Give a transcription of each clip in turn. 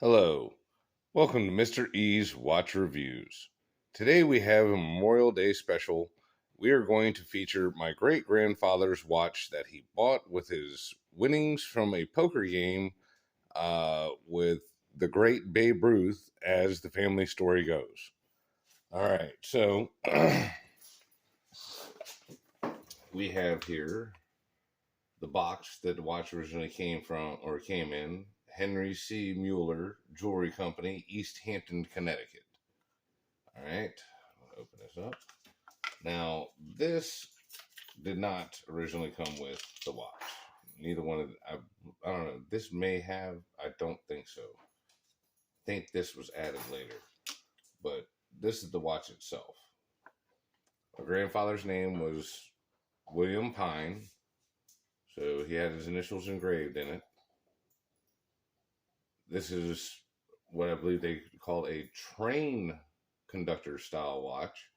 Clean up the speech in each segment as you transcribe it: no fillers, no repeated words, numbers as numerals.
Hello, welcome to Mr. E's Watch Reviews. Today we have a Memorial Day special. We are going to feature my great grandfather's watch that he bought with his winnings from a poker game with the great Babe Ruth, as the family story goes. All right, so we have here the box that the watch originally came in. Henry C. Mueller Jewelry Company, East Hampton, Connecticut. All right, I'll open this up. Now, this did not originally come with the watch. Neither one of I don't know. This may have. I don't think so. I think this was added later, but this is the watch itself. My grandfather's name was William Pine, so he had his initials engraved in it. This is what I believe they call a train conductor style watch,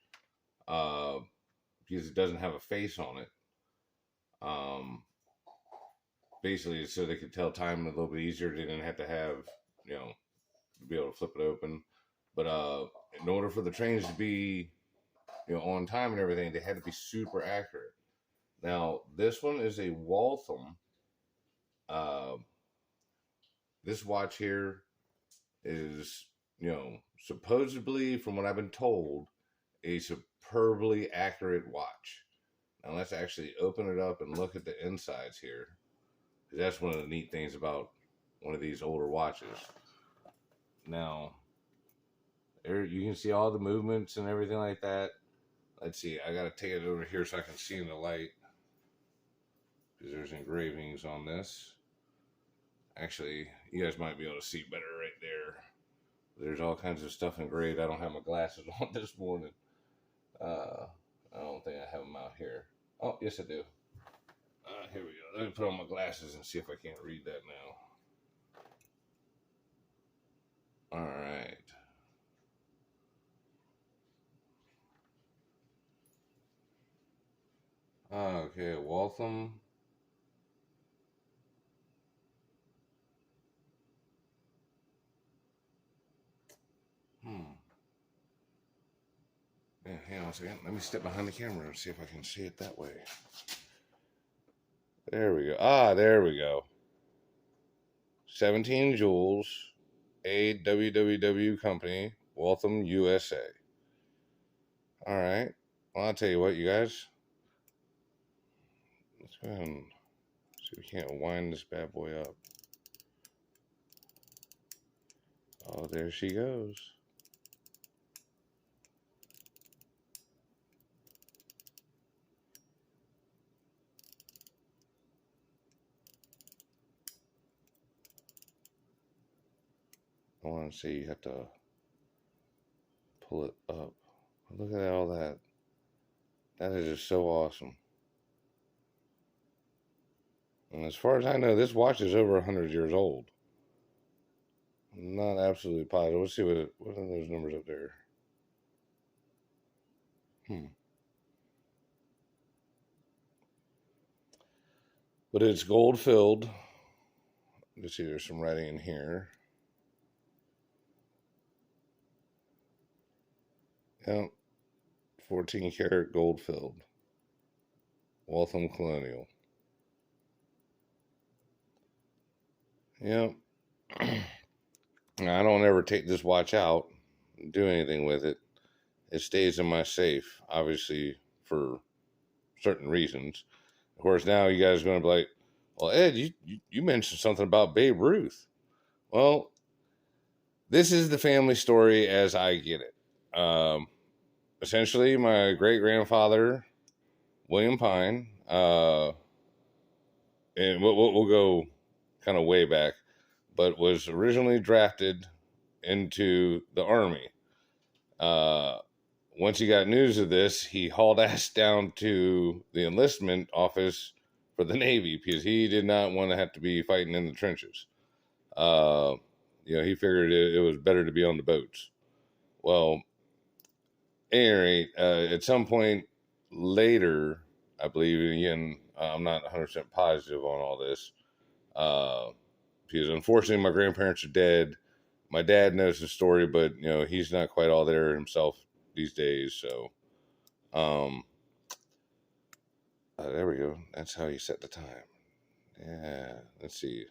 because it doesn't have a face on it. Basically, so they could tell time a little bit easier. They didn't have to have, you know, be able to flip it open. But in order for the trains to be, on time and everything, they had to be super accurate. Now, this one is a Waltham. Uh, this watch here is, supposedly, from what I've been told, a superbly accurate watch. Now, let's actually open it up and look at the insides here. That's one of the neat things about one of these older watches. Now, there you can see all the movements and everything like that. Let's see, I got to take it over here so I can see in the light, because there's engravings on this. Actually, you guys might be able to see better right there. There's all kinds of stuff engraved. I don't have my glasses on this morning. I don't think I have them out here. Oh, yes I do. Here we go. Let me put on my glasses and see if I can't read that now. All right. Okay, Waltham. Yeah, hang on a second. Let me step behind the camera and see if I can see it that way. There we go. There we go. 17 Jewels, a WWW company, Waltham, USA. All right. Well, I'll tell you what, you guys. Let's go ahead and see if we can't wind this bad boy up. Oh, there she goes. I want to see, you have to pull it up. Look at all that. That is just so awesome. And as far as I know, this watch is over 100 years old. I'm not absolutely positive. Let's see what are those numbers up there. But it's gold filled. You see there's some writing in here. Yep. 14 karat gold filled. Waltham Colonial. Yep. I don't ever take this watch out, do anything with it. It stays in my safe, obviously, for certain reasons. Of course, now you guys are going to be like, well, Ed, you mentioned something about Babe Ruth. Well, this is the family story as I get it. Essentially, my great-grandfather, William Pine, and we'll go kind of way back, but was originally drafted into the Army. Once he got news of this, he hauled ass down to the enlistment office for the Navy, because he did not want to have to be fighting in the trenches. He figured it was better to be on the boats. Well, at any rate, at some point later, I believe, again, I'm not 100% positive on all this, because unfortunately my grandparents are dead. my dad knows the story, but he's not quite all there himself these days. So, there we go. That's how you set the time. Yeah. Let's see.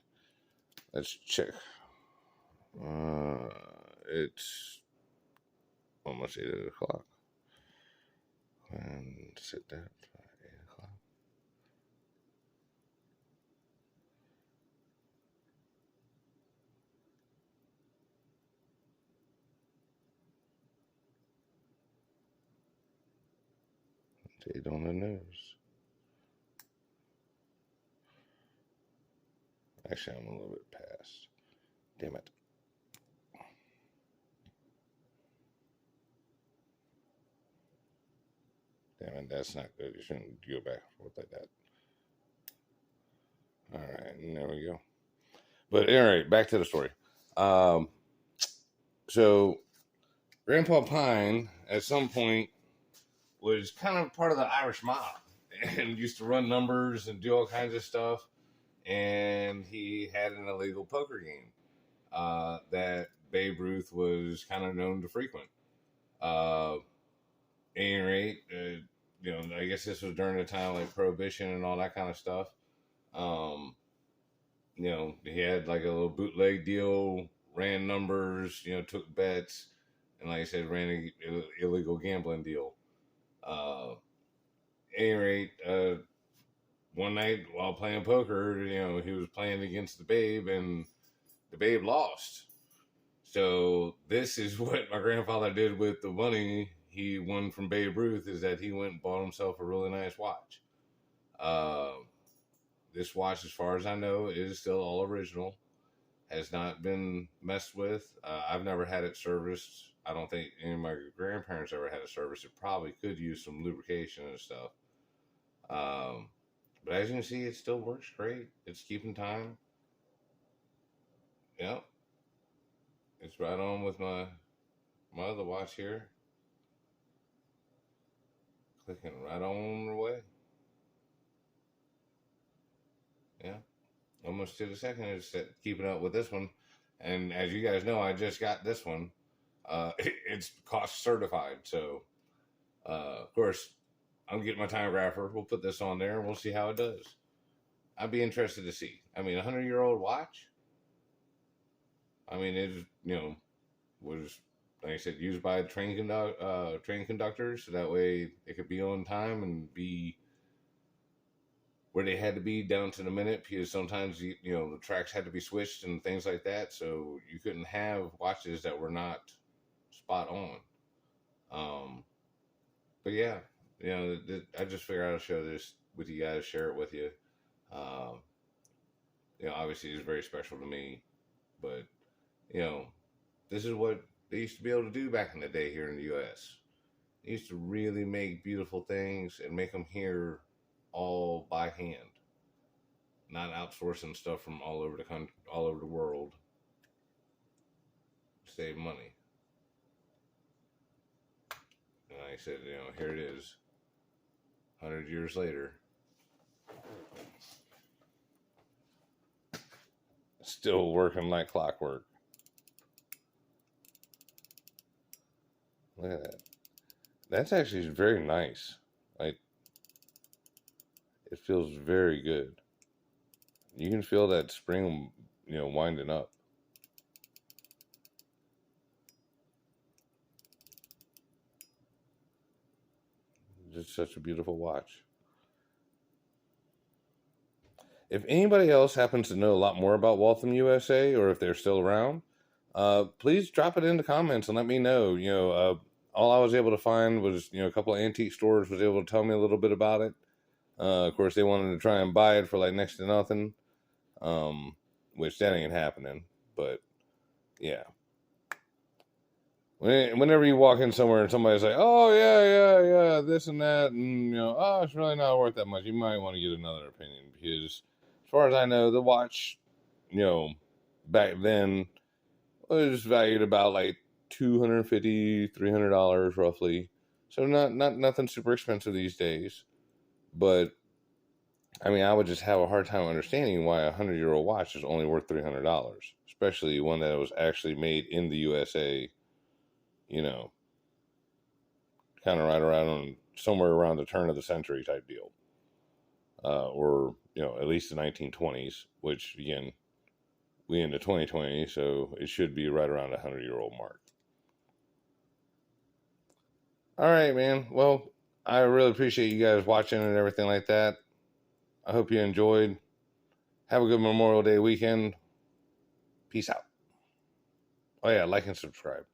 Let's check. It's almost 8 o'clock. And sit down. 8 o'clock. Date on the news. Actually, I'm a little bit past. Damn it. Damn it, that's not good. You shouldn't go back and forth like that. All right, and there we go. But all right, back to the story. So Grandpa Pine, at some point, was kind of part of the Irish mob and used to run numbers and do all kinds of stuff. And he had an illegal poker game that Babe Ruth was kind of known to frequent. At any rate, I guess this was during the time like Prohibition and all that kind of stuff. He had like a little bootleg deal, ran numbers, took bets, and like I said, ran an illegal gambling deal. At any rate, one night while playing poker, he was playing against the Babe, and the Babe lost. So this is what my grandfather did with the money he won from Babe Ruth, is that he went and bought himself a really nice watch. This watch, as far as I know, is still all original. Has not been messed with. I've never had it serviced. I don't think any of my grandparents ever had it serviced. It probably could use some lubrication and stuff. But as you can see, it still works great. It's keeping time. Yep. It's right on with my other watch here. Clicking right on the way. Yeah. Almost to the second. It's keeping up with this one. And as you guys know, I just got this one. It's cost certified. So, of course, I'm getting my timegrapher. We'll put this on there and we'll see how it does. I'd be interested to see. I mean, 100-year-old watch. I mean, it was, like I said, used by train conductors, so that way it could be on time and be where they had to be down to the minute, because sometimes the tracks had to be switched and things like that, so you couldn't have watches that were not spot on. But yeah, I just figured I'd show this with you guys, share it with you. Obviously it's very special to me, but this is what they used to be able to do back in the day here in the U.S. They used to really make beautiful things and make them here all by hand, not outsourcing stuff from all over the country, all over the world, to save money. And like I said, here it is, 100 years later, still working like clockwork. Look at that. That's actually very nice. Like, it feels very good. You can feel that spring, winding up. Just such a beautiful watch. If anybody else happens to know a lot more about Waltham, USA, or if they're still around, please drop it in the comments and let me know. All I was able to find was, a couple of antique stores was able to tell me a little bit about it. Of course, they wanted to try and buy it for like next to nothing, which that ain't happening. But yeah, whenever you walk in somewhere and somebody's like, "Oh yeah, this and that," and "Oh, it's really not worth that much," you might want to get another opinion, because as far as I know, the watch, back then was valued about like $250, $300 roughly. So not nothing super expensive these days. But I mean, I would just have a hard time understanding why a 100-year-old watch is only worth $300, especially one that was actually made in the USA, you know, kind of right around somewhere around the turn of the century type deal. Or, at least the 1920s, which, again, we into 2020, so it should be right around the 100-year-old mark. All right, man. Well, I really appreciate you guys watching and everything like that. I hope you enjoyed. Have a good Memorial Day weekend. Peace out. Oh, yeah, like and subscribe.